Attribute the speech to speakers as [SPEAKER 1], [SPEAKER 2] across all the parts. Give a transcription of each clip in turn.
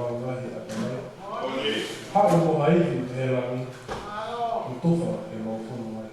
[SPEAKER 1] maungahi atamai. Haʻu mo haiwi e rangi, o tofa e maufunu mai.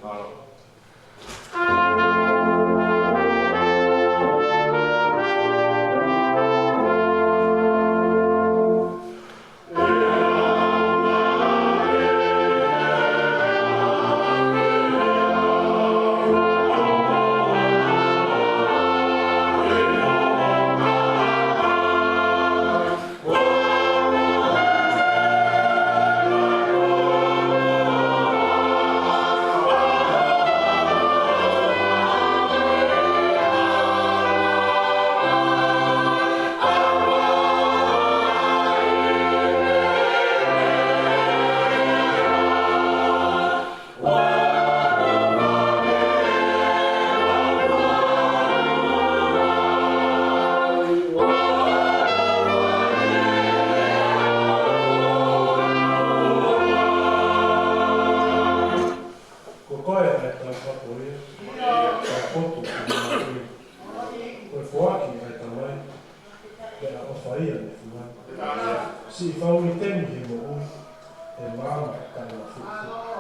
[SPEAKER 1] Si fauli temi he mo ui, e maama kai na fuku.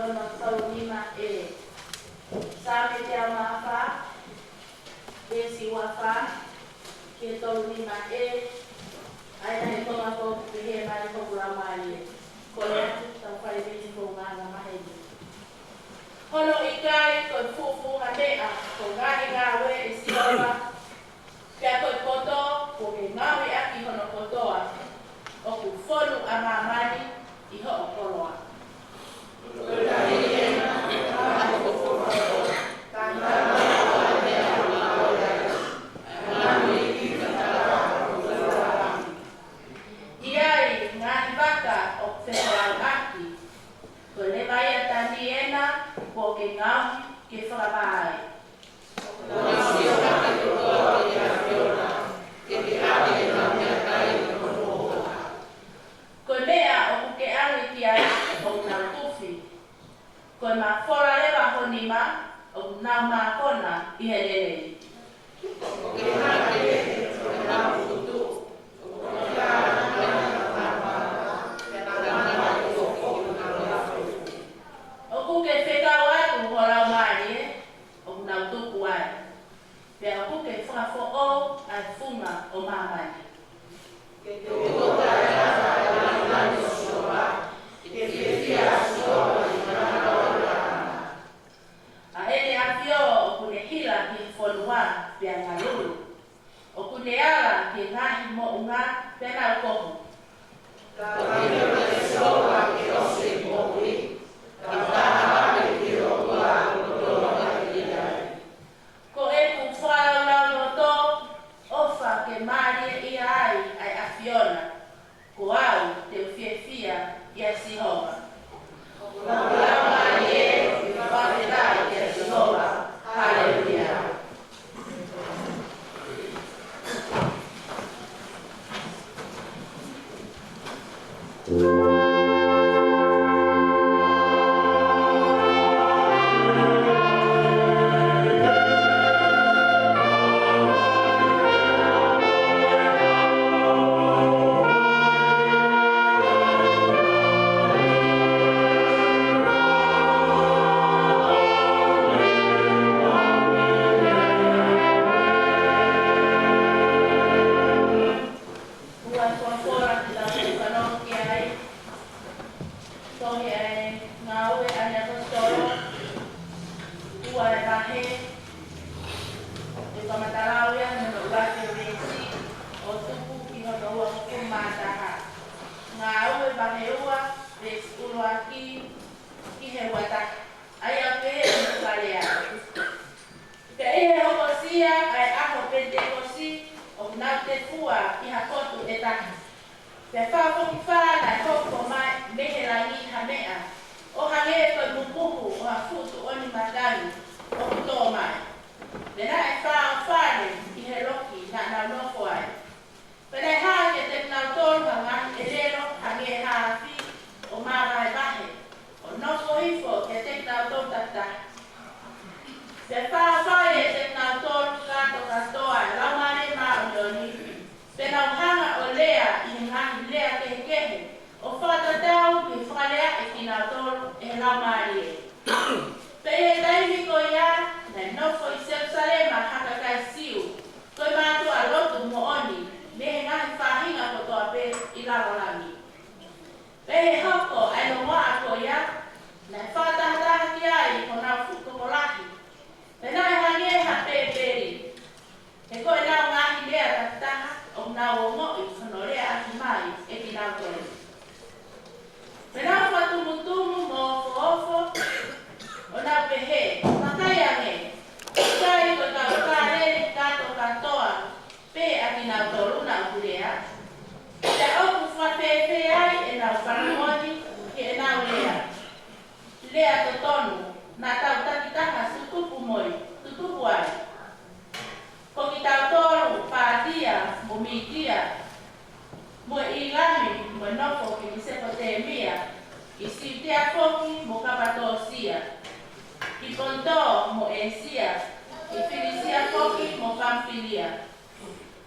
[SPEAKER 2] kono taulima Sapate amafa Siasi wafa ke taulima aina ikonga ko Heamoni ko kuramali kono tawhai bini ko nganga mahini kono ikai ko fufu hamea ko ngani ngawe isioma pia ko koto ko ngawe aki kono kotoa o ku fonu amamani iho okoloa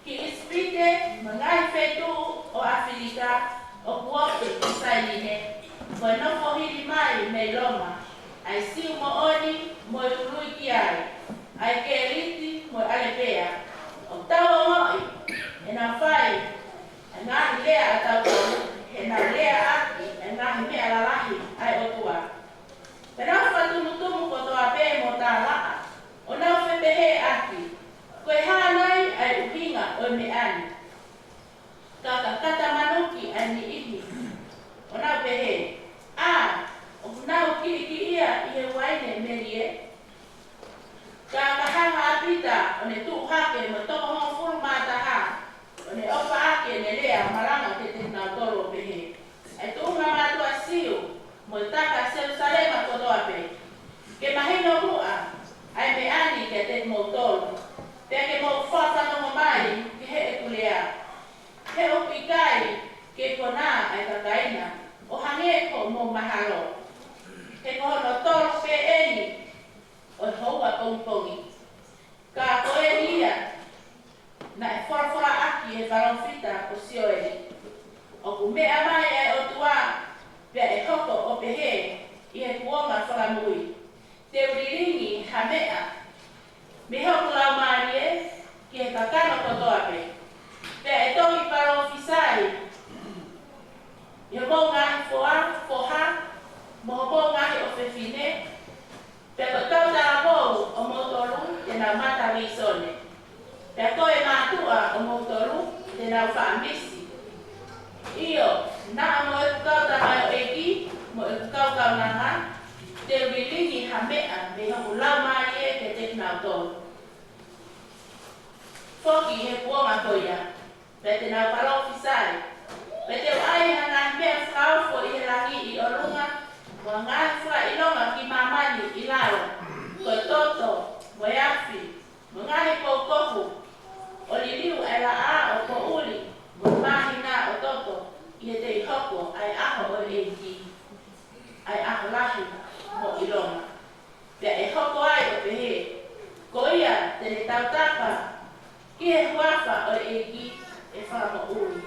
[SPEAKER 2] Ki ispite mengai fetu o Afrika o kuote kisailine. Bueno, kohili mai me loma. ai siu mo oni mo tului ki ai KELESI mo alepea o tau ngoi e na fai e ngā lea a tau tonu e na lea aki e ngā mea lalahi ai o tua pena whatumutumu ko toa pē mo tā laa o nau whepehe aki koe hānai ai uhinga o me ani kata manuki ai ni ihi o nau pehe o nau ki ia I he waine merie hanga apita o ne tu hake mo toko hong furu mataha o ne opa ake ne lea malanga te te nau tolo pehe ai tuunga matua siu mo taka Jerusalema kotoa pe ke mahino hua ai me ani ke te mo tolo pe ke mo whawhanongo mai ki he e kulea he upi kai ke kona ai kakaina o hangeko mo mahalo he kohono tolo pe eni o hoa pongpongi ka koe lia na e whara aki he wharongwhita o sioeli o ku mea mai e o tua pia e hoko o pehe I he kuonga wharamui te uriringi ha mea me hoku lau marie ki he kakano kotoa pe pia e tohi wharongwhisai I he mō ngahi foha mo ho ngahi o FEFINE pe ko tau tara pou o motoru te nau mata risone. Pe koe mātua o motoru te nau whaamisi. Io, na mo e kukau tamai o eki, mo e kukau kaunanga, te wilingi ha mea me hoku lau mai e ke te nau tolu. Foki he puonga koia, pe te nau parofisai. Pe te ai hanga mea whauwho I he rangi I orunga, wa ngā wha ilonga ki mamani I laro, ko toto, mo yafi, mo ngahi koukohu, o liliu ai la o ko uli, mo mahina o toto, I he te hoko ai aho o eiki, ai aho lahi mo ilonga. Pea e hoko ai o pehe, ko ia te ne tautapa, ki he huafa o eiki e wha mo uli.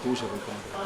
[SPEAKER 3] Puxa por conta.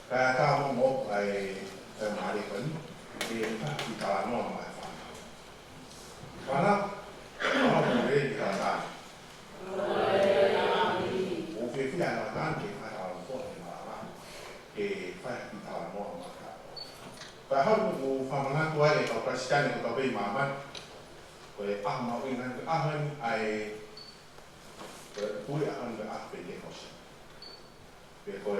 [SPEAKER 3] Kaya mo ay maalipan, di kalano ang mga Para boleh dikatakan, UFEFI adalah ke kalau pun malah ke di dalam mau maka. Bahkan ufamana tua le kau presiden itu kau beri maman, kau mau ingat ai kue akan beli kos. Kau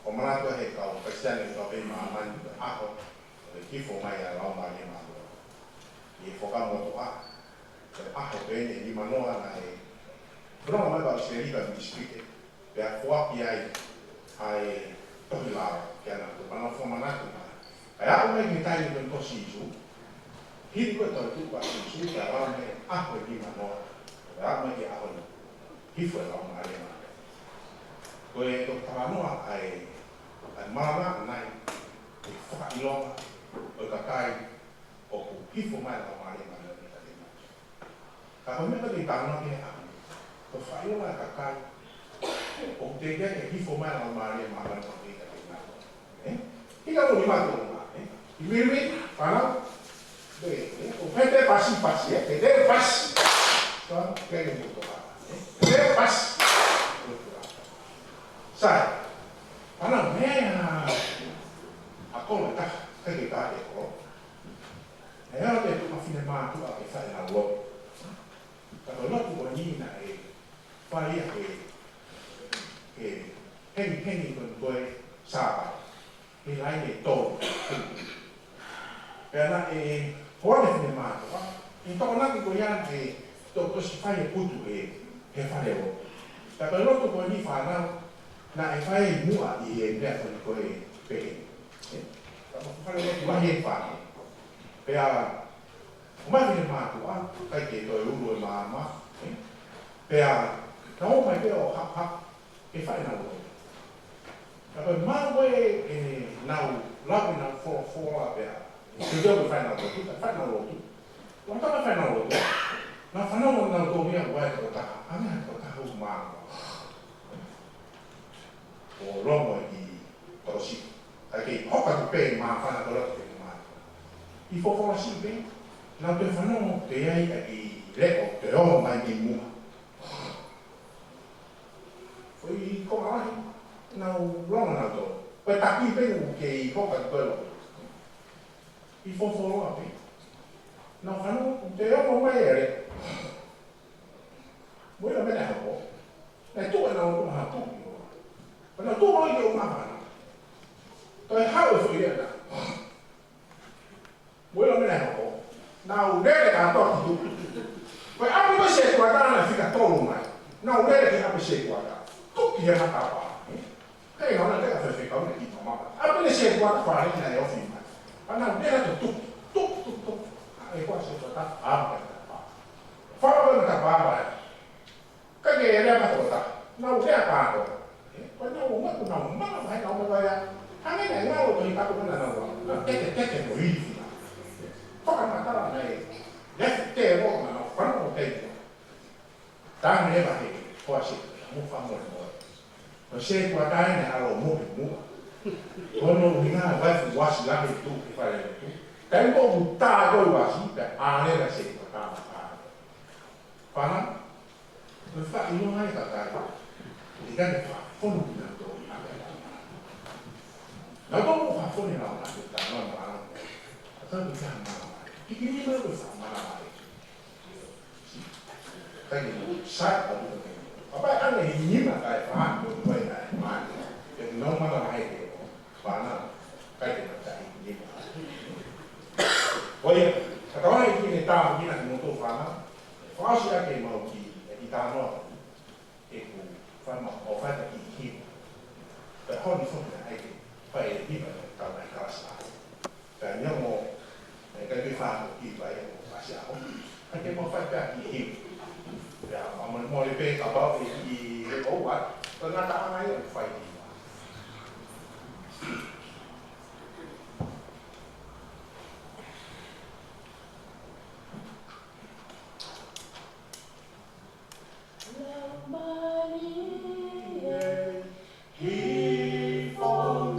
[SPEAKER 3] omana tua he kau presiden itu kau beri maman aku kifo maya lau maya malu. Ye foka mo toa ako bene ni manoa na e pero mai ba se riba mi spike pe a foa ai tohila que ana to mano fo manatu ai ako me ni tai ni ko si ju hiri ko to tu ba si ju ka ra me ako ni manoa ra me ki ako ni hi fo la ma ale ma ko e to ta manoa ai mama nai e foka ilonga o ka kai o kifo mai la mare mai ni ka dina ka me ka di tano ke a to fai la ka kai o te ke kifo mai la mare mai ka dina ika mo ni ma to ma i mi para de o pete pasi de pasi to ke ni to pa de pasi sai ana me ako me ta ke ka e ko e ora che tu fine ma tu che fai la lavoro però non tu guadagna e fai che penny con due saba e l'hai detto per la e fuori fine ma intorno a quella che tu si fai putu e fare lo però non tu puoi fare na e fai mua di e con quei pe fare lo ma che fare Pea, uma vez mais tu kai ke to ulu ma pea não mai ke o ha ke fai na lo ka ma we now love na for pea ke jo fai na lo tu fai na lo tu não tá fai na lo tu na fa na na to mi a wa to ta ana to ta hu ma o romo di tosi kai hoka tu pe ma fa na to lo I fofo si bem, não te fano te ai aqui leco te o mai de mua. Foi como lá, não longa não tô. Foi aqui bem o que foca do pelo. I fofo lá bem, não fano te o mai é. Muito bem é bom. É tu não tu ha tu. Mas tu não é o mais. Então é how foi ele. Bueno, mira, now there I talk to you. But I'm going to say what I think I told you. Now there I have to say what I took you at our hey, I'm not going to say what I'm going to say what I find in the office. And now there I took. I was saying that I'm Follow the Baba. Can you ever go that? Now there I go. But no, what to know? I know where I mean, I know what you have to know. Take it, leave. Foca na cara né, deve ter logo na frente do peito. Tá me leva aí, pode, não faz muito bom. Você pode dar né, alô, muito. Quando vinha vai wash lá de tudo que faz tudo. Tem como tá agora assim, a né vai ser tá. Para não faz não vai tá. Diga que faz, como não tô. Não tô faz fone não, tá não. Sabe que é ini baru sama lagi. Tadi saya tahu apa kan ini mah kayak paham tuh kayak mana. Jadi normal lah itu. Mana kayak macam ini. Oh ya, kalau ini tahu kita untuk faham. Faham sih yang mau kita tahu itu faham apa yang ini. Tapi kalau itu phải đi vào tàu này cao xa. Và nhớ một cái pha một kỳ vậy một pha xảo. Cái phải cả kỳ hiệp. Và mình mua đi về tàu bao thì cố quá. Tôi nói tao ngay phải đi.
[SPEAKER 2] He for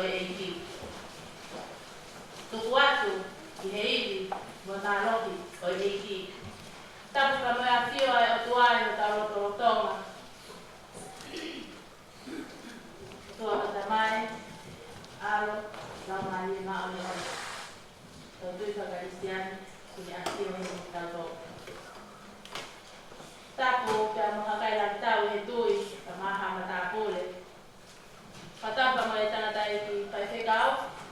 [SPEAKER 2] eiki. Tuku atu i he iwi mo nā lohi o eiki. Tapu ka moe a whio e o tuai o Taurotoro Tonga. Tua o tamai, alo, lau mahi ma o ni hoi. Tau tui whakaristiani, kuni a whio he mo tau. Tapu kia mga kailang tau he tui, ka maha ma tā pule. Patapa mo e tangata e ki whaifekau,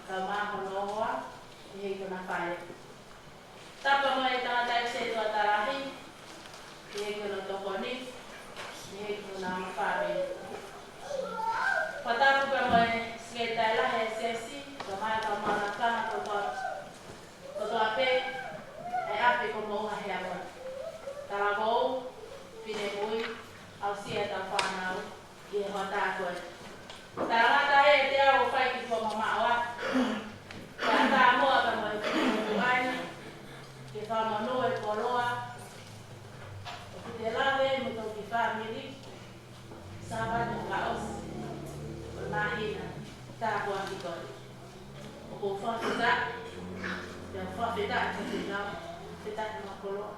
[SPEAKER 2] ka maha no hoa, i hei kuna whae. Tapa mo e tangata e se tua tarahi, i hei kuna tokoni, i hei kuna mawhare. Patapu ka mo e sketa e lahe e siasi, ka mai ka mana kaha kotoa pe, e api ko MAUNGA Heamoni. Taragou, Pine mui, au sia tau whanau, i he hoa tākoe. Tarangata e te au whai ki tua mamaua. Ka tā mua ka mo e whimuaini, ke whamanu e koloa. O ki te lawe, mo tau ki whamiri, Sapate FAKAOSI, o MAHINA, tākua ki koi. O ko whawhita, te whawhita ki te ngau, whita ki ma koloa.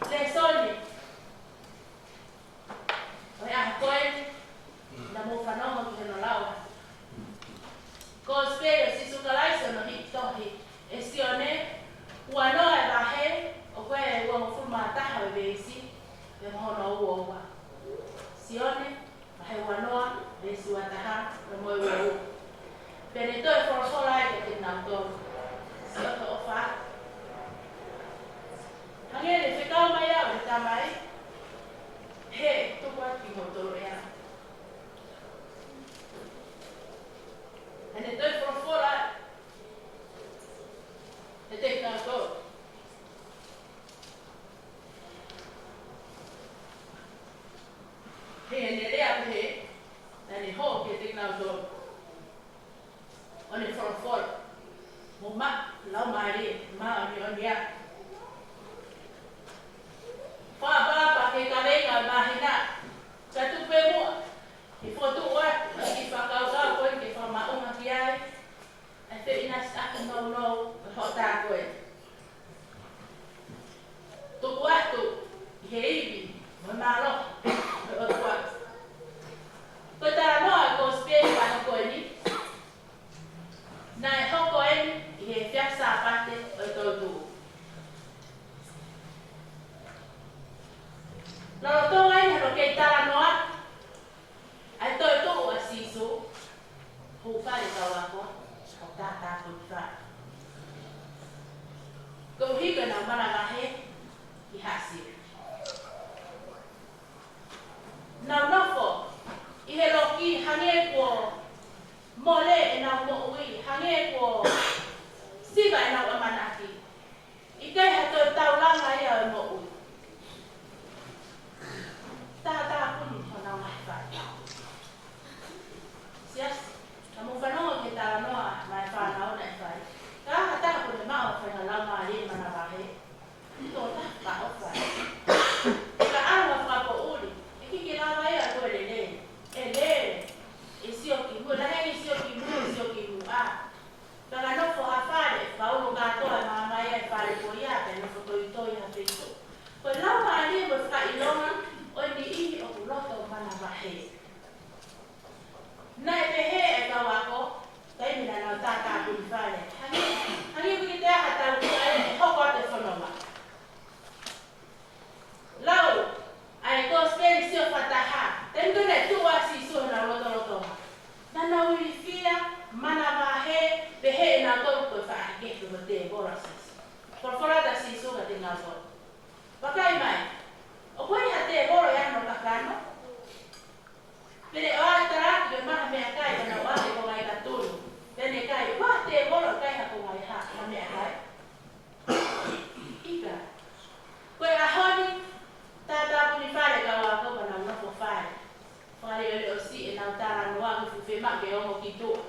[SPEAKER 2] Le soli, o ea koe, na mo whanonga ki heno laua. Ko spere si sukalaiso no hiki tohi, e sione, ua noa e lahe, o koe e ua mofuma taha e beisi, e mohono ua ua. Sione, lahe ua noa, beisi ua taha, e moe ua ua. Pene toi whorosola e ke nau toru. Sioto o wha. Hangere, whikau mai au, e tamai, he, tuku ati mo toru ea. Ene toi whorosola, e te nau toru. He ene rea pehe, ene ho ke te nau toru. One whorosola. Mo ma, lau maari, ma oni oni a. Whaapapa ke karenga mahina, ka tupe mua, i whotu oa, ki whakaukau koe, ke whamaunga ki ai, e whiina aku nou, e hota koe. Tuku atu, i he iwi, mo malo, e o tua. Koe tara noa ko speri wano koe ni, na e hoko eni, i he whia Sapate o tautu. Loro tonga i hano kei tara noa, ai toi tō a siso, hou whare kau ako, o tātā koi whare. Kou hika nau Malanga he, i hasi. Nau nofo, i he loki hange ko mole e nau mo ui, hange ko siva e nau amanaki. I kei hatoi taulanga ia e mo ui. Tātā puni o nau mai whai. Siasi, na mo whanonga ke tāra noa mai whanau nei whai. Ka hata ko le mao whai na lau maa rin mana wahe. Tō taka o whai. Ka awa whako uri, e kiki lawa ea koe le le. E le, e sio ki mu, la hengi sio ki mu, e sio ki mu a. Ka ka nofo ha whare, ka ulu katoa maa mai e whare ko ia, pe nofo toi toi ha whito. Koe lau maa rin mo whaka ilonga, oi ni ihi o kuloto mana wahe. Nai pehe e kau ako, kai mina nau tātā kuni whare. Hangi kiki te aha tau kua e hoko te whanonga. Lau, ai ko speri sio whataha, tendu ne tua si suha na roto. Nana ui whia, mana wahe, pehe e nau toru koe whaare kefu mo te bora sisi. Korforata si suha te ngau toru. Wakai mai, o koe ha te boro e ano kakano. Pene o ai taraki ke maha mea kai ana o ate ko ngai katuru. Pene kai, wah te boro kai ha ko ngai ha mea kai. Ika. Koe ahoni, tātā puni whare kau ako pa nau nofo whare. Whare ole o si e nau tāra noa ki fuwhi make ongo ki tua.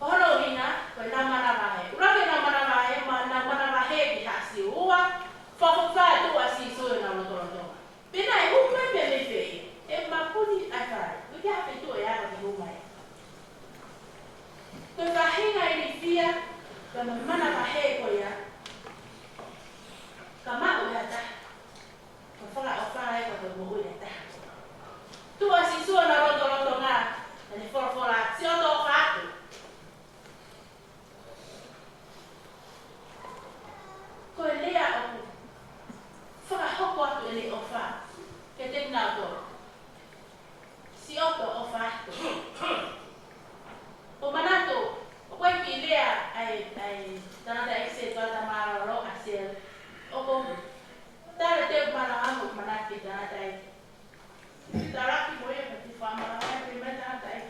[SPEAKER 2] Kohono hina, koe nau mana wahe. Urake nau mana wahe, nau mana wahe ki hasi ua. Whawhawha tua si soe nau rotorontonga. Pena e hupe me me whee, e mapuni ai whare. Kama mana kahe ko ya. Kama o ya ta. Kafala o fa ai ko mo ya ta. Tu asi so na roto nga. Ani for si o to fa. Ko le ya o. Fa hoko atu ele o fa. Ke te na to. Si o to o fa. O manato, o quay kỳ lea ai tanata ese toda mara ro asel. O ko tara te mara amo manati tanata ai. Tara ki mo e pati fama ai primeira tanata ai.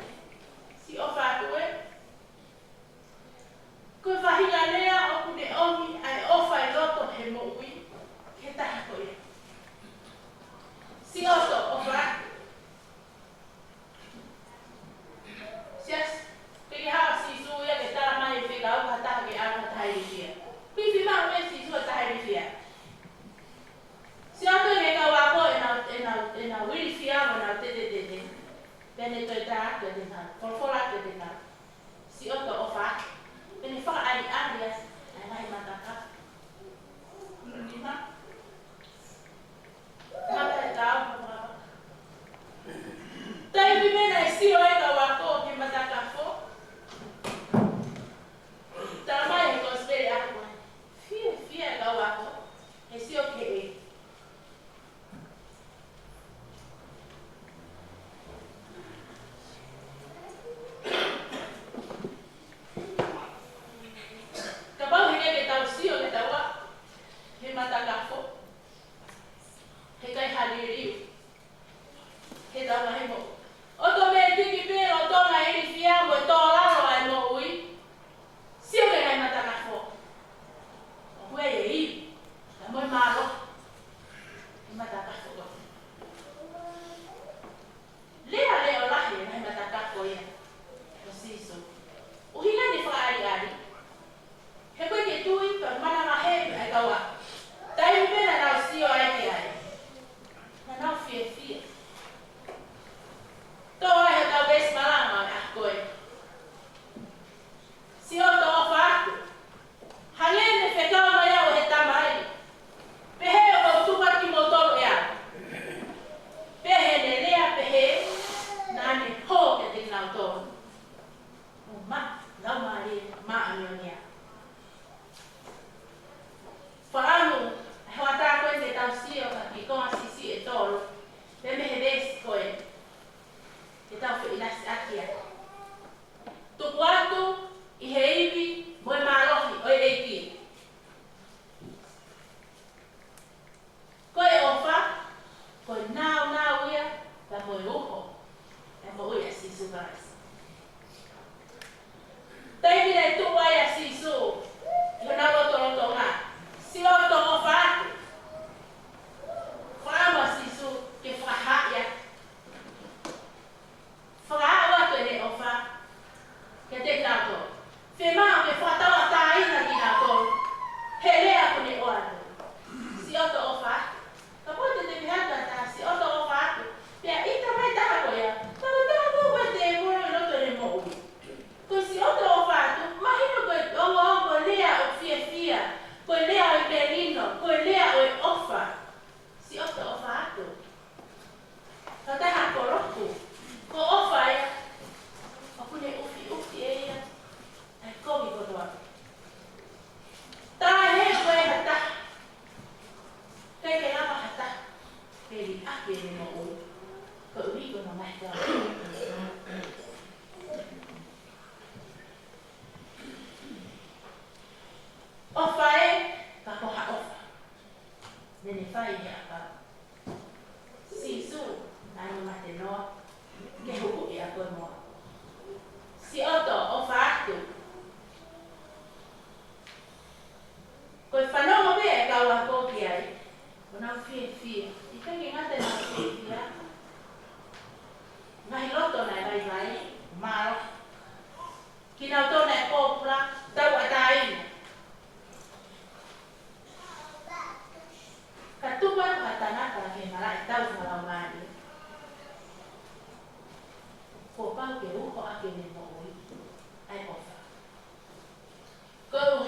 [SPEAKER 2] Si o fa tu e. Ko fa hinga lea o kune omi ai o fa loto he mo ui. Ke ta ko e. Si o to o fa. Sias Kaya ha si su ya ke tara mai fe ka o ta ke a ta hi dia. Pi fi ma me si su ta hi dia. Si a to ne ka wa ko ena wi fi a na te. Bene to ta te na. For la te na. Si o to o fa. Bene fa ali alias ai mai mata ka. Ni ma. Ma ta ma. Tai bi me na si o e ka wa ko ke mata ka fo. Tama e considere acqua. Fia da waco. E si ok. Kapag hindi kita usio kita wa. Himata kafo. Hikay haliriu. Hita mahimo. Automatic pero toma ele fia mo tola no ai mo ui. Si o que mata na fo. O que é aí? É muito malo. Mata na fo. Lea lá, né? Mata na fo ya. Preciso. O hina de fari ali. Reco que tu e para mana na he ai kawa. Tai pena na si o ai que ai. Na fia. Toa é talvez malanga a coi. Si o to fato. Hangene fekao maya o hetamai. Pehe o tupa ki motor ya. Pehe ne lea pehe na ne ho ke te nauto. Ma na mari ma amionia. Farano hota ko te tau ka ki ko asisi e tolo. Pe me hedes ko e. E tau fe ilas akia. Tu quarto I heivi moi malohi oi eiki. Koe ofa, koe nau ia, ta koe uho. E mo ia sisu guys. Tei ne tu ia sisu. Yo na roto nga. Si roto ofa atu. Frama sisu ke fraha ia. Fraha atu ele ofa. Ke te nato. Fema me fata wa tai na dina ko. Hele a ko ni oano. Si oto ofa. Ka po te bihata ta si oto ofa. Pia ita mai ta ko ya. Ta ko wa te mo no to le mo. Ko si oto ofa, mahino ko ongo lea o fia. Ko lea o berino, ko lea o ofa. Si oto ofa to. Ka ta ha ko roku. Ko ofa ya. Aku ne ufi e ya. Komi kotoa. Tahe koe hata. Keke lama hata. Peri ake ne mo o. Ko uri ko na mai ka. Ofa e ka koha ofa. Nene fai ya ka. Sisu anu mate no. Ke huku e a koe moa. Si oto ofa atu. Koe whanongo pe e kaua kōki ai. Kona fia. I kake ngate na fia. Ngahi loto na e vai. Maro. Kina o tōna e kōpura. Tau a tāina. Ka tupa ka tanaka ke mara e tau marau mani. Ko pau ke uho ake ne mo ui. Ai ofa. Ko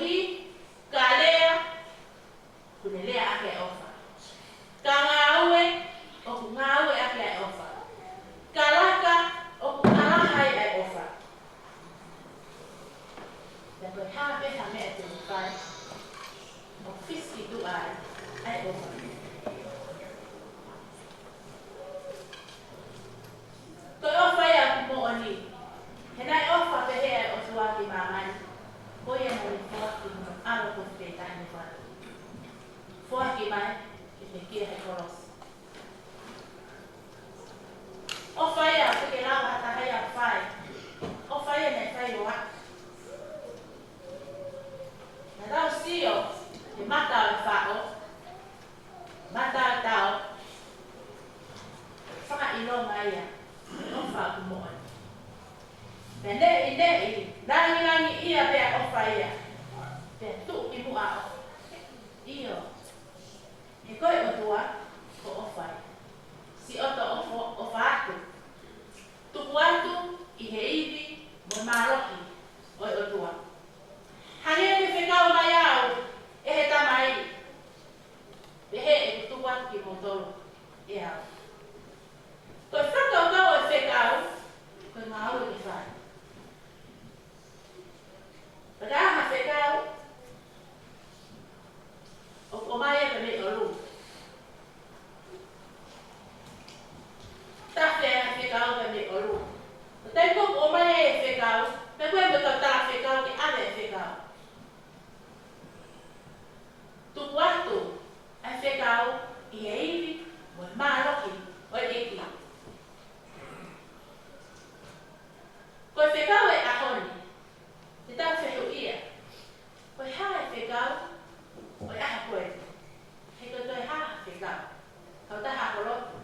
[SPEAKER 2] Rangi ia pea ofa ia. Pea tu i mua o. Iyo. He koe o tua ko ofa ia. Si oto ofa atu. Tupu atu i he iwi mo maroki o tua. Hange te whekau mai au e he tamai. Pehe e tupu atu ki motoro e au. Koe whakau kau e whekau, koe ngau e ke whai. Pagaha whekau, o mai e me o lu. Tawhe a whekau e me o lu. Te kuk o mai e whekau, me koe me tau tā whekau ki ane e whekau. Tupu atu e whekau i e iwi mo i maroki o e eki. Koe whekau e ahoni, te tau whehu ia. Koe haa e whekau, o e aha koe. He koe toi haa whekau. Kau taha kolotu.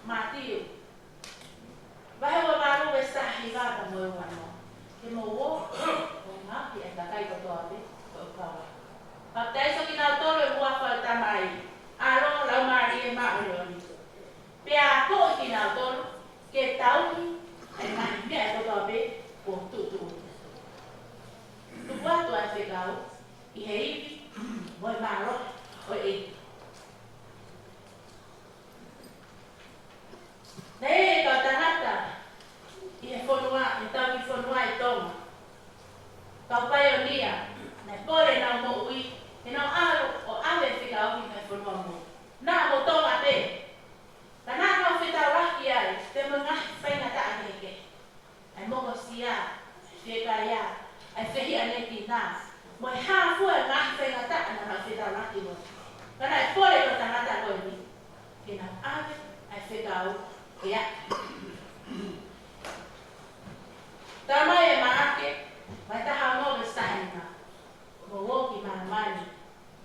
[SPEAKER 2] Mātiu. Wahewa maru e sahi wāpa mo e wano. Ke mo wo, o ngāpi e takai kotoa te, o kawa. Baptaiso ki nau tolo e huafa e tamai. Aro lau maari e maorioni. Pea ko ki nau tolo, ke tauki, e mahi mea e kotoa pe, o tutu. Tupu atu a whekau, i he iwi, mo e maro, o e eki. Nei e kau tangata, i he whanua, e tau ki whanua e Tonga. Kau paionia, nei pore nau mo ui, e nau aro o awe whekau ki me whanua mo. Nā mo Tonga te. Ka nā kau whetau raki ai, te mga whaingata aneke. Ai mogo sia, wheka ia, ai whehi aneki nā. Mo e hāfua e ngā whaingata ana nau whetau raki mo. Ka nā e pore ko tangata koe ni. Ke nau awe, ai whekau, ia. Tamai e maake, mai taha mogo staina. Mo woki maramani,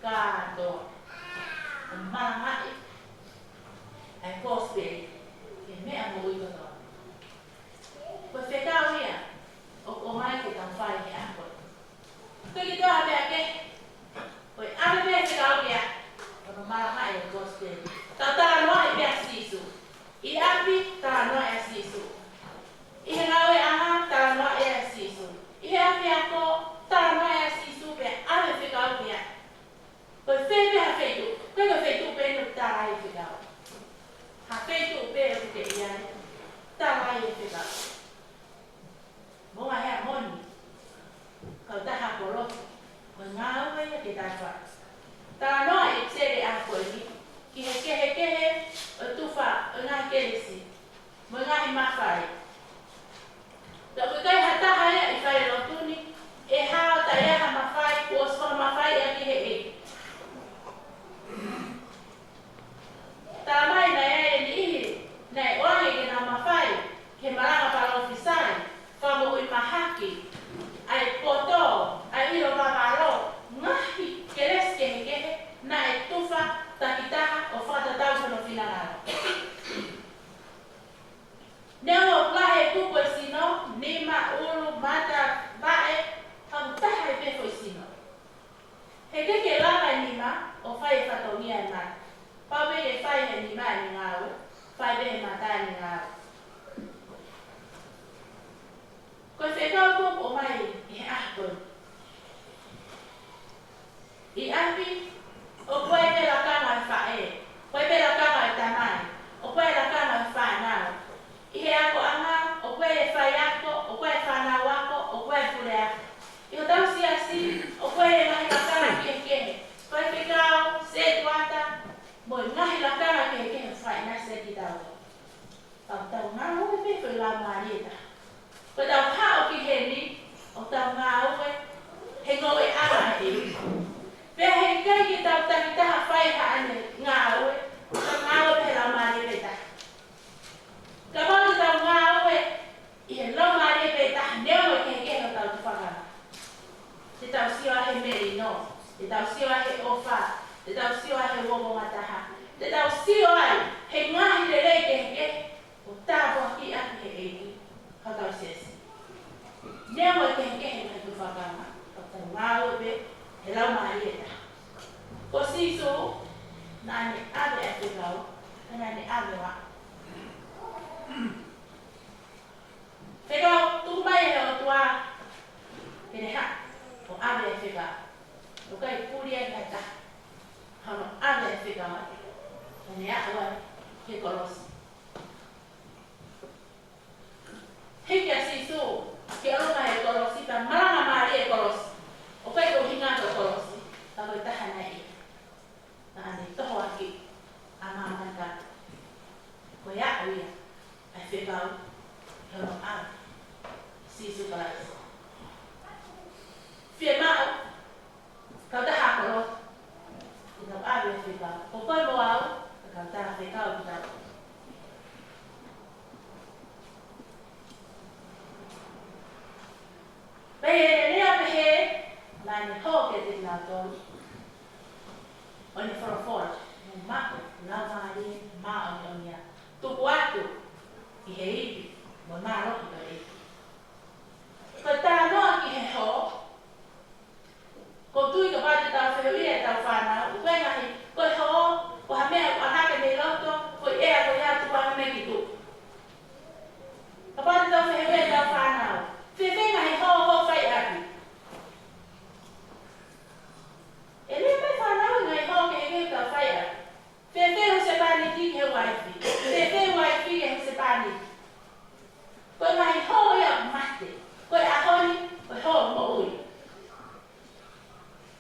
[SPEAKER 2] ka doa. Maramai, ai kōsperi, ke mea mo ui kotoa. Koe whekau ia, o mai ke tau whai ke ako. Koe ki toa mea ke, koe ame mea whekau ia, o maramai e kōsperi. Tau tara noa i mea sisu. I api, tara noa e sisu. I he ngau e aha, tara noa e sisu. I he api ako, tara noa e sisu, pe ame whekau ia. Koe whepe ha whetu, koe koe whetu pe no tara e whekau. Ha whetu pe o te iai, tara e whekau. Mounga Heamoni, kau taha korotu, koe ngau e ke tawha. Tara noa e tere a koe ni, ki he kehe, o tuwha, o ngā KELESI, mo ngā i mawhai. Tau koe kai hataha ea i whai rotuni, e hao ta ea ha mawhai, o swa mawhai ea ki he e. Tā mai na ea e ni ihi, nei oange ke nā mawhai, ke maranga parofisai, whamu i mahaki, ai poto, ai iro mamaro, ngahi KELESI kehe, na e tuwha, takitaha o whakatatau kono whinangaro. Neo o plahe kuko e sino, nima, uru, mata, bae, hau taha e pefo e sino. He keke lava e nima, o whai e whatongia e mata. Pau be e whai he nima e ni ngāu, whai be he mata e ni ngāu. Koe whekau kuko o mai e ahkoi. I api, o koe pe la kanga e whae, koe pe la kanga e tamai, o koe la kanga e whanau. I he ako anga, o koe e whai ako, o koe e whanau ako, o koe e pure ako. I o tau siasi, o koe e mahi la kanga kehe kehe. Koe whekau, se tuata, mo i ngahi la kanga kehe kehe whai na se ki tau. Tau ngā ue pe whai la marieta. Koe tau hao ki he ni, o tau ngā ue, he ngoe ana e. Pea he kai ki tau takitaha whai ha ane ngā ue, tau ngā ue pe lau maari peta. Ka mau tau ngā ue, i he lau maari peta, neo e kehe kehe o tau tu whakana. Te tau siwa he meri no, te tau siwa he ofa, te tau siwa he wobo mataha, te tau siwa he ngahi le rei kehe kehe, o tāpua ki aki he eiki. Hono a. Sisu kalasi. Fie mau. Kau dah hakolo. Kita abe fika. Pokoi mau. Kau dah fika kita. Bayi ni apa he? Mani ho ke di nato. Oni for. Mako lama di ma onya. Tu kuatu. Ihei. Mamalo kita ini. Kata no ki he ho. Ko tui ka ba ta fe wi ta fa na. Ko nga hi. Ko ho. Ko ha me ko ha ke me lo to. Ko e ko ya tu ba me ki tu. Ka ba ta fe wi ta fa na. Fe nga hi ho fa ya ki. Ele me fa na nga hi ho ke ta fa ya. Fe ho se ba ni ki he wifi. Fe wifi he se ba ni. Ko nga hi ho ya mate. Ko a honi ko ho mo ui.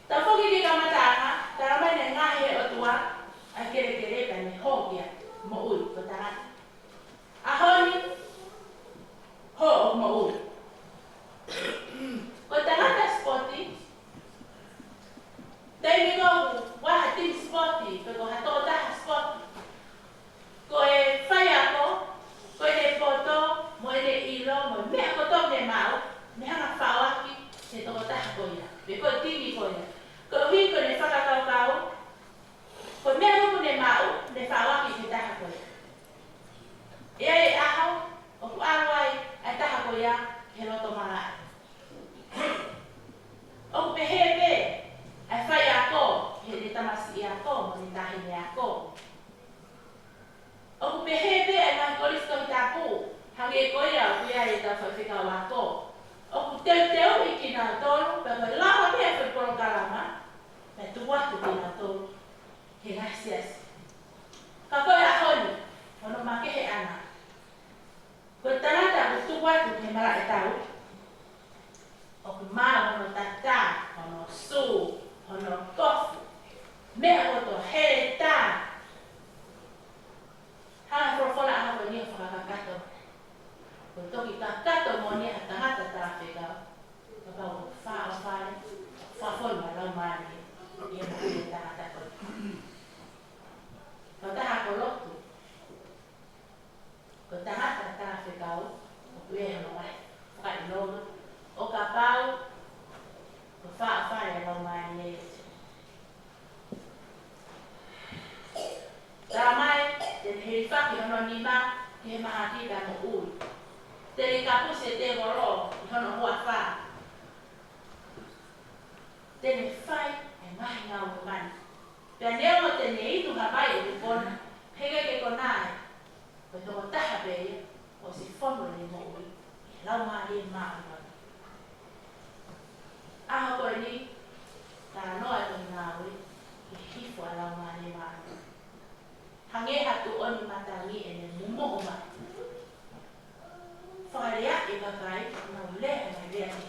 [SPEAKER 2] Ta fo ki ka mata ha, ta ma ne nga he o tua, a kere ka ni ho ya mo ui ko ta. A honi ho mo ui. Ko ta ta spoti. Dai mi go wa ha tin spoti, ko ha to ta spoti. Ko e fai ako, ko e poto, mo e ilo, mo me ko to ne mau, me ha fa wa ki se to ta ko ya. Be ko ti ko ya. Ko wi ko ne FAKAOSI. Ko me ko ne mau, ne fa wa ki se ta ko ya. E aho, o ku awai, a ta ko ya, he lo to mala. O pe hebe, a fai ako, he de tamasi ako, mo ni tahi ako. O pe hebe a ko listo tapu, hange ko ya, ku ya ta fa fika wa ko. O ku te o ikina tolu, pe ko la me fe por kalama. Me tu wa tu na tolu. He gracias. Ka ko ya honi, ono ma ke he ana. Ko tanata tu wa tu ke mara etau. O ku ma ono tata, ono su, ono kofu. Me o to he ta. Ha profona ha ko ni FAKAOSI. Untuk kita kata moni atanga tata fega. Bapa fa fon malam mani. Dia boleh tata ko. Kata ha ko loktu. Kata ha tata fega o. Kuye no mai. Fa no. O kapau. Fa ya no mani. Ramai dan hilfa ki no nima ki mahati dan ul. Tere kapu se te goro, hono hua fa. Tene fai e MAHINA o man. Pea neo tene itu hapai o kona, hege ke konai. Ko to taha be o si fono le mo ui. Lau mari MAHINA. Aha ko ni ta no e na ui. I hifo lau mari MAHINA. Hange hatu oni matangi ene mumo o ma. Faria e bagai no le na dia ni.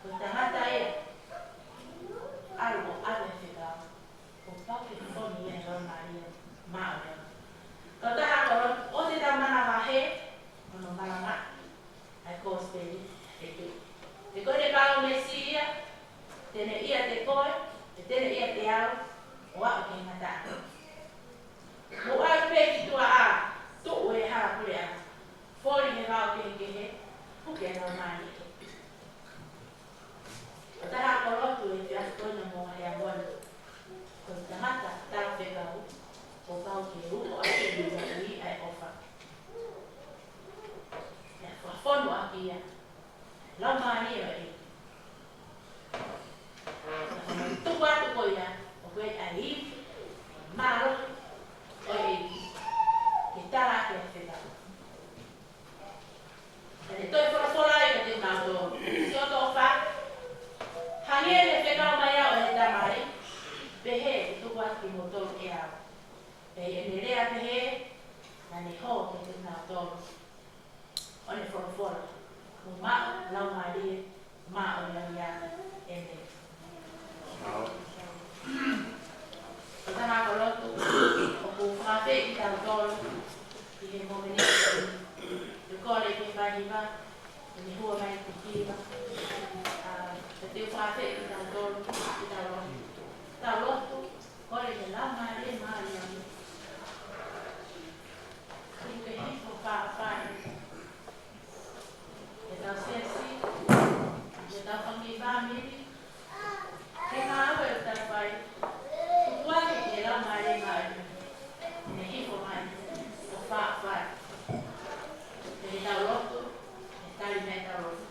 [SPEAKER 2] Ko tangata e algo ave fega. O papi foni e no Maria Maria. Ko ta ha ko o te ta mana va he no malanga. Ai ko speli e tu. E ko ne pa o mesia. Tene ia te koi, tene ia te ao. O a ke mata. O a pe ki tu a. Tu e ha pulea. Fori he va ke he. Pu ke no mai. Ta ha ko lo tu e ya ko no mo ya bon. Ko ta mata ta fe ga u. O ka o ke u o ke ni ni ai ofa. Ya fa fono aquí ya. La mani e. Tu wa tu ko ya. O ke ai. Malo. O e. Kita lah ke fega. Jadi tu fora yang kita tahu. Siapa fa? Hanya le fega maya oleh damai. Behe itu buat motor ya. Behe ni dia behe. Nani ho kita tahu. Oleh fora. Mak lau mari mak oleh yang ini. Kita nak kalau tu, aku kafe kita tahu. he momene the kore ke MAHINA ni hua mai ki kiwa te whate i tau tolu i tau lotu kore ke lama e mai anu i ke hifo whaafai e tau siasi e tau whangi whamiri ke ngā awe o tau whai kupuake ke lama e mai ne hifo mai o whaafai e tau lotu e tau me tau lotu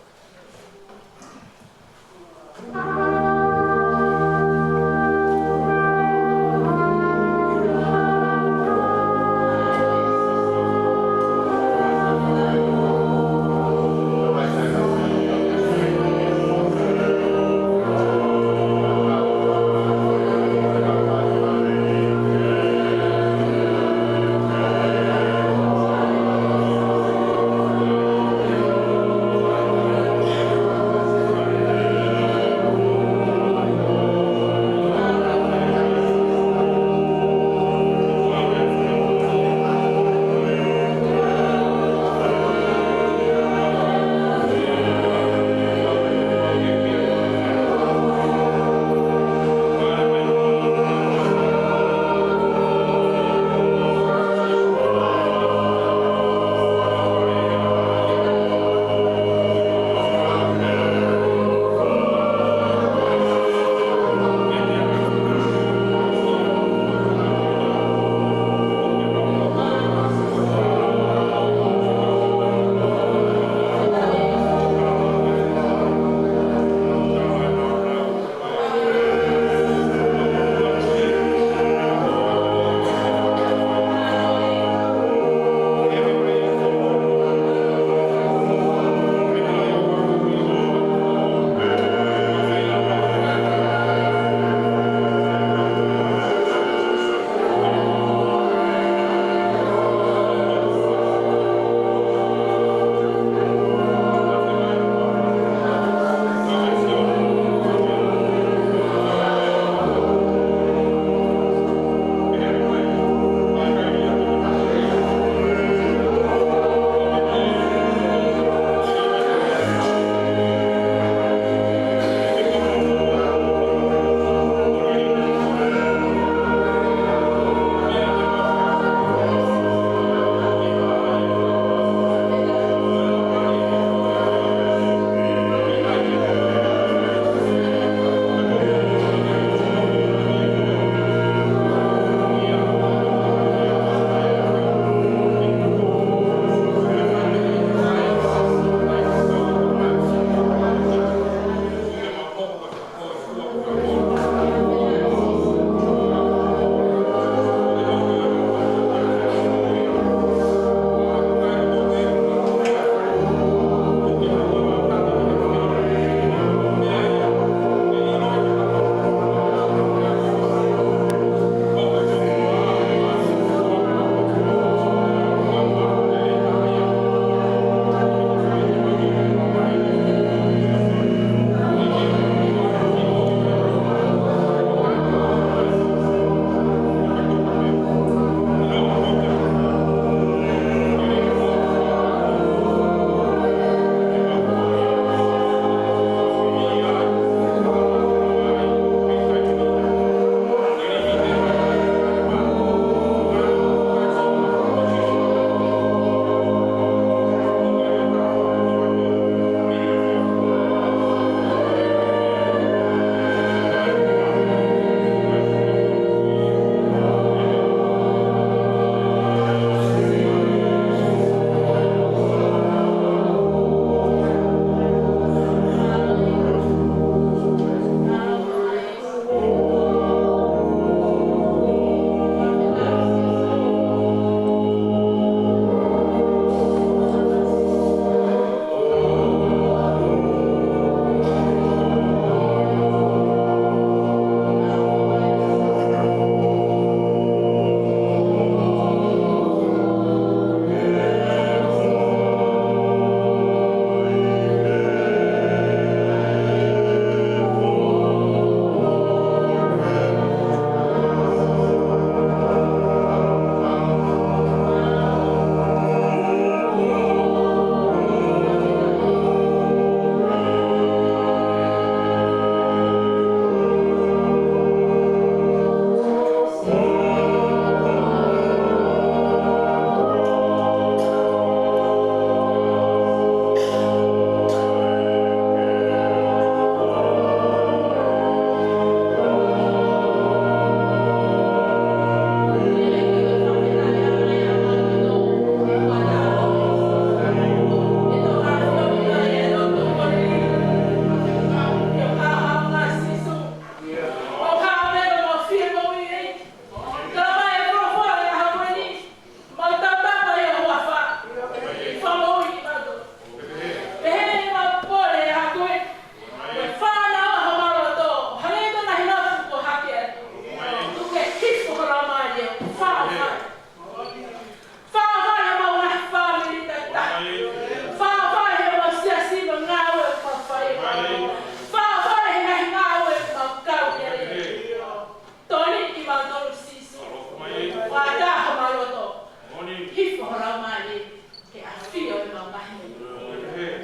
[SPEAKER 2] fifo hora mai ke a fio e mamai.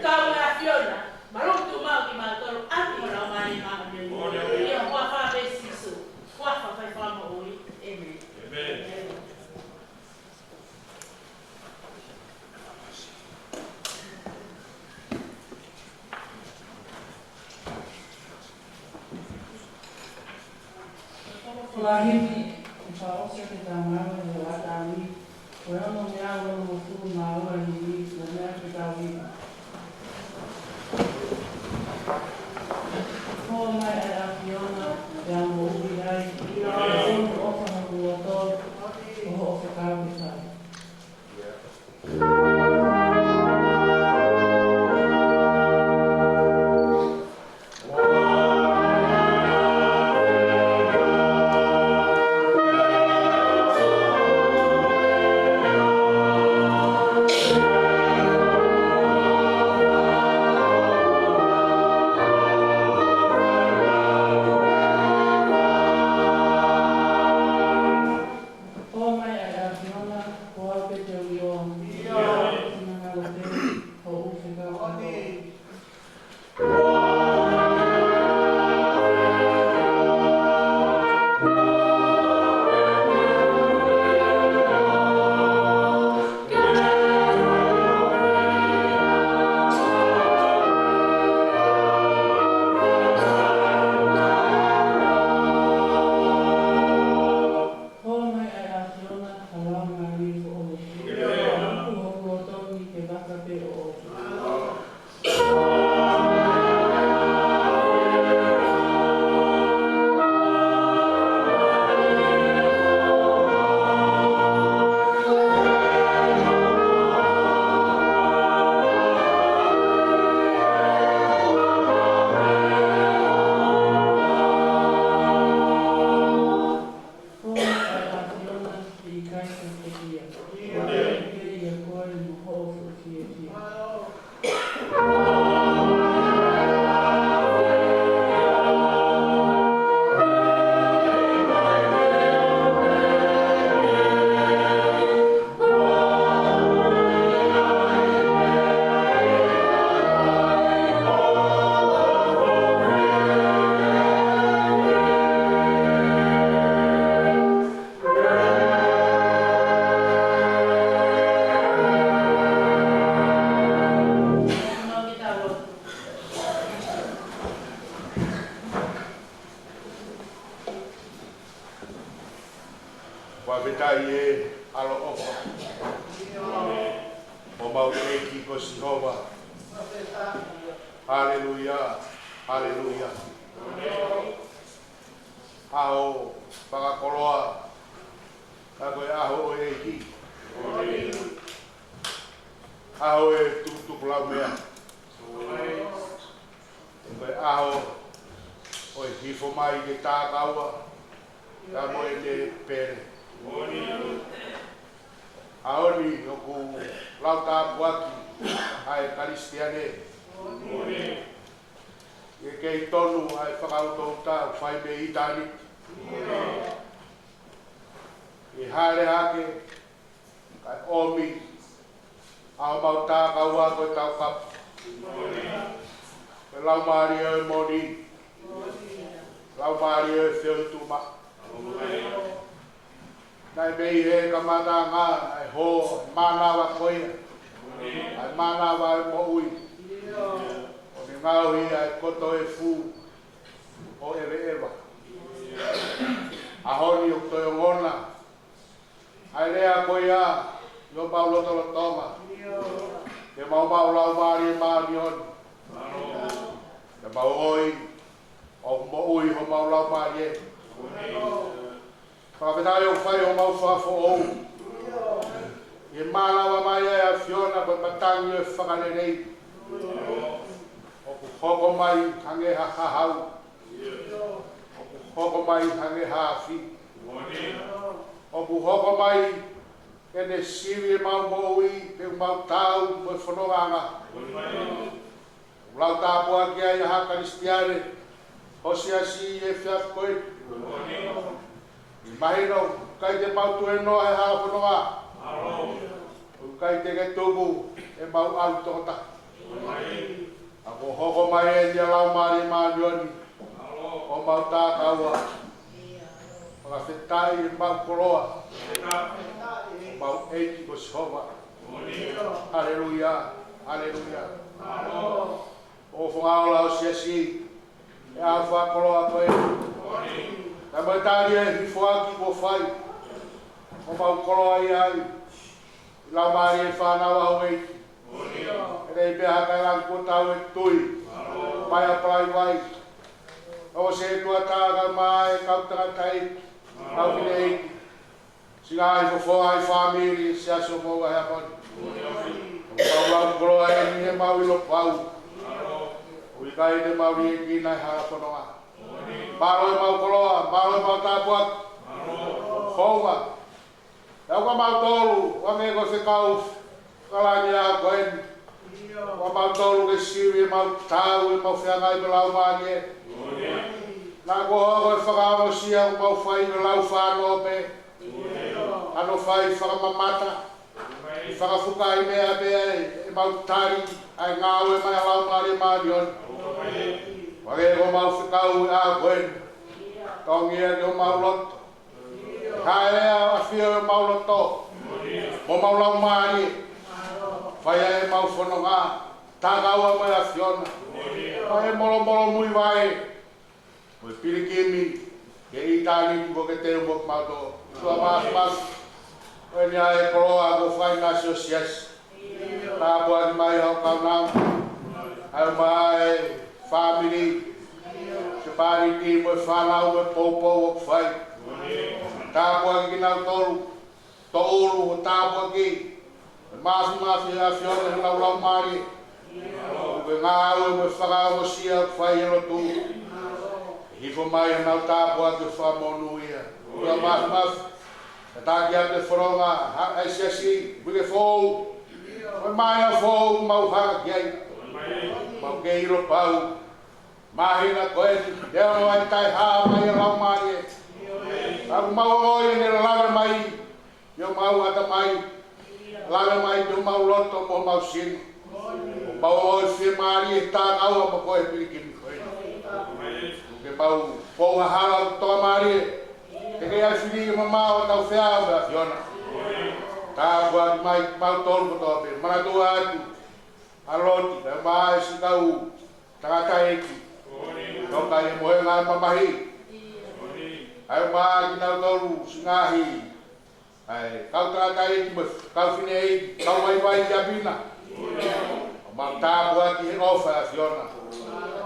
[SPEAKER 2] Kau na fiona, marong tu mau ki mau tolo ati hora mai mau me. Ia hoa fa be siso. Hoa fa fa fa mo oi. Amen. Amen.
[SPEAKER 4] Lahini, FAKAOSI ke tamawa e watawi, koe ono mea ono mofu maua ni na mea ke tawi. Ko mai e a Fiona, e a mo ubi ai, e ono ofa haku oto, o ho ofa kawi sai.
[SPEAKER 5] Haleluya, haleluya. Aho pakakoloa, kakoe aho o eiki. Aho e tukulau mea. Koe aho o e hifo mai ke tākaua, ka mo e te pere. Aoni o ku lau tāpuaki, ai karistiane. E kei tonu ai whakautou tā whai me itani. E haere hake, kai omi, au mau tā kaua koe tau kapu. Koe lau maari e moni, lau maari e whiotuma. Nai mei he kamata ngā, ai ho, mānawa koea, ai mānawa e mo ui. O me ngāui ai koto e fu o ewe ewa. Ahoni o toi o ngona. Ai rea koe a, yo mau loto lo tonga. Ke mau lau maari e maari oni. Ke mau oi, o mo ui ho mau lau maari e. Whakapetai o whai o mau whafo ou. E mālawa mai e a Fiona pa matangi e whakanenei. O ku hoko mai hange ha hahau. O ku hoko mai hange ha afi. O ku hoko mai e ne siwi e mau moui pe mau tau mo e whanonganga. Lau tāpua ki ai ha karistiane. O siasi e whiaf koe. Mahina kai te pautu e noa e hala whanonga. kai te ke tuku e mau au tōta. Ako hoko mai e tia lau maari maarioni. O mau tā kaua. Maka whetai e mau koroa. O mau eiti ko sihova. Haleluia. Haleluia. O whangaola o siasi. E a whakoroa koe. Ka mai tāri e hifuaki ko whai. O mau koroa i ai. Lau maari e whanau au eiti. E rei pēha kai lang ko tau e tui. Pai a plai vai. O se tua tāga mai kautanga tai. Kau kine eiti. Singa ai fofoa ai whamiri Siasi Mounga Heamoni. Kau lau koroa e ni e mau ilo pau. Ui kai te mau ni e kina e haraponoa. Maro e mau koroa, maro e mau tāpuak. Honga. Eau ka mau tolu, wange ko se kau. Kalani a koen. Wa mau tolu ke siwi e mau tau e mau whiangai me lau maani e. Nā ko hoko e whakaosi au mau whai me lau whāno pe. Ano whai whakamamata. I whakafuka i mea mea e mau tari ai ngāu e mai lau maari maani on. Wage ko mau whikau e a koen. Tongia ki o mau loto. Hae a whio e mau loto. Mo mau lau maani. Whai e mau whanonga. Tāgaua mai a whiona. Whai e moro moro mui vai. Mo e pirikimi. Ke i tāni ko ke te umo mato. Tua mas. Oe ni a e koroa ko whai nasi o siasi. Tā bua ni mai hau kaunam. Ai mai family. Se pari ti mo e whanau me popo o whai. Tā bua ki nau tolu. Tolu o tā bua ki. Masu a whiona lau lau maari. Uke ngāu e mo e whakao sia whai e lotu. Hifo mai e nau tāpua te whamonu ia. Ua masu. E tāki a te wharonga, ai siasi, wike fōu. Oi mai a fōu, mau haka ki ai. Mau ke iro pau. Mahina koeni, deo ai tai haa mai e lau maari e. Aku mau oi ne lawe mai. Yo mau ata mai. Lawe mai tu mau loto mo mau sin. Mau oi whia maari e tā kaua mo koe pirikini koeni. Ke mau fōu hala toa maari e. Te kei ai whiri mamao tau whiao mea whiona. Tā bua ki mai mau tolu ko toa pe. Mana tua atu. Aloti, e mai si kau tangata eki. Tonga e moe ngā mamahi. Ai mai ki nau tolu si ngahi. Ai kau tangata eki mo kau whine eki. Kau mai mai ki apina. Mau tā bua ki he ofa a whiona.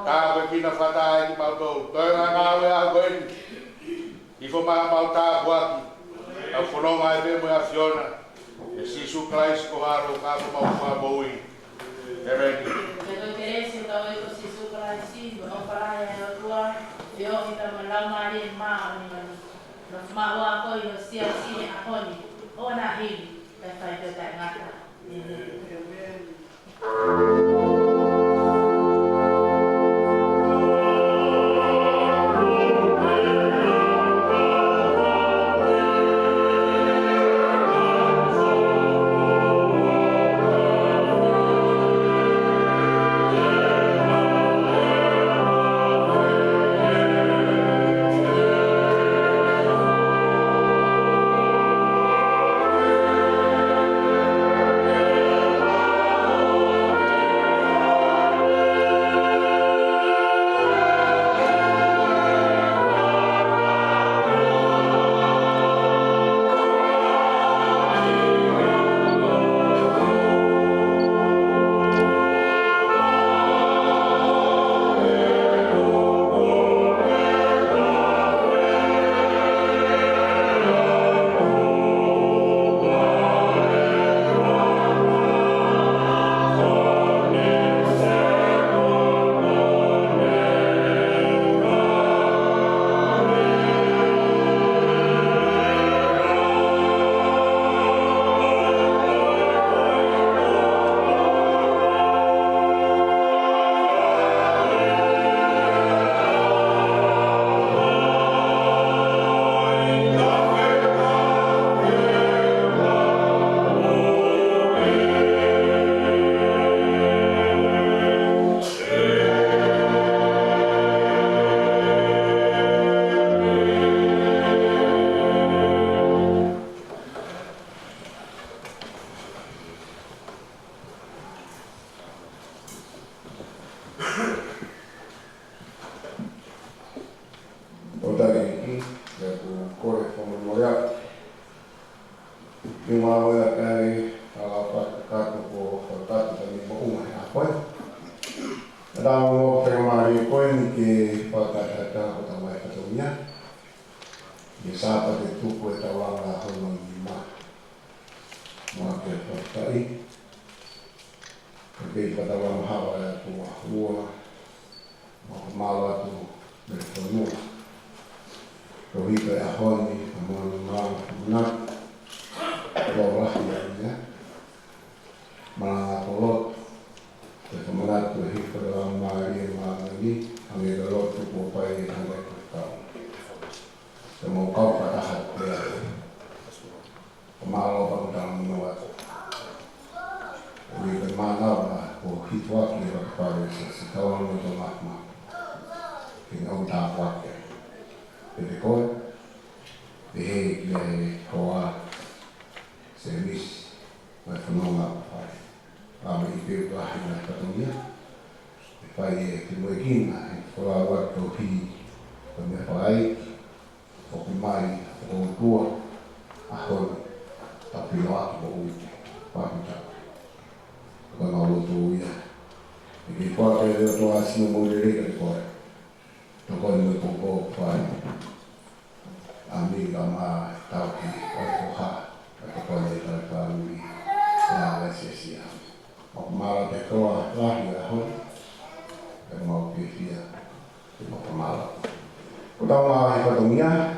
[SPEAKER 5] Tā bua ki na whata eki mau tolu. Toi ngā ngāwe a koeni. Ifo maa mau tā buaki, au whanonga e me a whiona, e Sisu Christ ko haro kāko mau whamoui. E reni.
[SPEAKER 2] Pero KELESI tau e ko Sisu Christ, o wharai e o tua, e o hita ma lau maari e maa o ni mani. No whamaua ko i o Siasi Metotisi Tonga Mounga Heamoni, e whai te tai ngata.
[SPEAKER 6] ke whakatata o ta mai katonia. Ke Sapate tupu e tawanga hono i ma. Mua ke whakai. Ke whatawanga hawa e tua hua. Mua malo atu Mele Fonua. Ko hika e ahoni a Malanga Mele Fonua. Ko rahi a ia. Malanga kolot. Te whamanatu e hika e rā maari e maangani. Hange ka lotu ko pai e hange ka tau. Te mau kaupa taha te ate. Ko maalo pakutanga mua. Ko hika maanawa ko hituaki e wakapare se tawanga to makma. Ki ngau tā wake. Te koe. Te hei ki e hoa. Se mis. Mai whanonga whai. Ame i pēu kahi mai katongia. Te whai e te moekina e whara wako hi. Ko me whai. Whoko mai. Whoko kua. Ahona. Tapi loaki mo uite. Whakuta. Ko ngā roto ia. E ki whaka e reo toa sino mo le reka te koe. Toko ni me koko whai. Amiga ma tau ki o ha. E toko ni tau whanui. Nā wese sia. O mara te koa rahi a hoi. E mau ki fia. Te moko mara. Ko tau ngā he katongia.